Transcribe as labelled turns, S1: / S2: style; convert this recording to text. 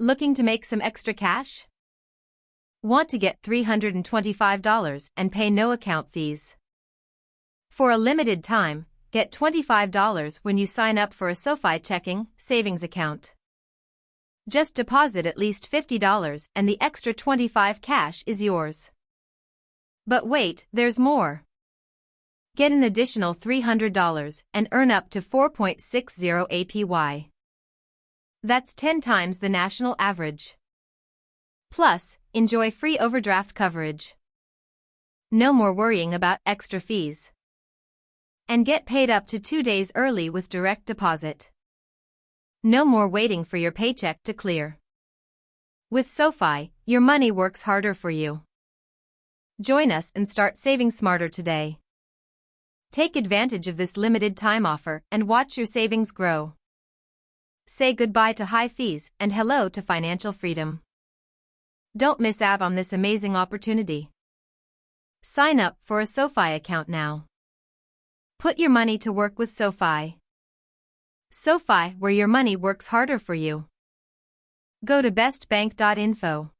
S1: Looking to make some extra cash? Want to get $325 and pay no account fees? For a limited time, get $25 when you sign up for a SoFi checking savings account. Just deposit at least $50 and the extra $25 cash is yours. But wait, there's more. Get an additional $300 and earn up to 4.60 APY. That's 10 times the national average. Plus, enjoy free overdraft coverage. No more worrying about extra fees. And get paid up to 2 days early with direct deposit. No more waiting for your paycheck to clear. With SoFi, your money works harder for you. Join us and start saving smarter today. Take advantage of this limited time offer and watch your savings grow. Say goodbye to high fees and hello to financial freedom. Don't miss out on this amazing opportunity. Sign up for a SoFi account now. Put your money to work with SoFi. SoFi, where your money works harder for you. Go to bestbank.info.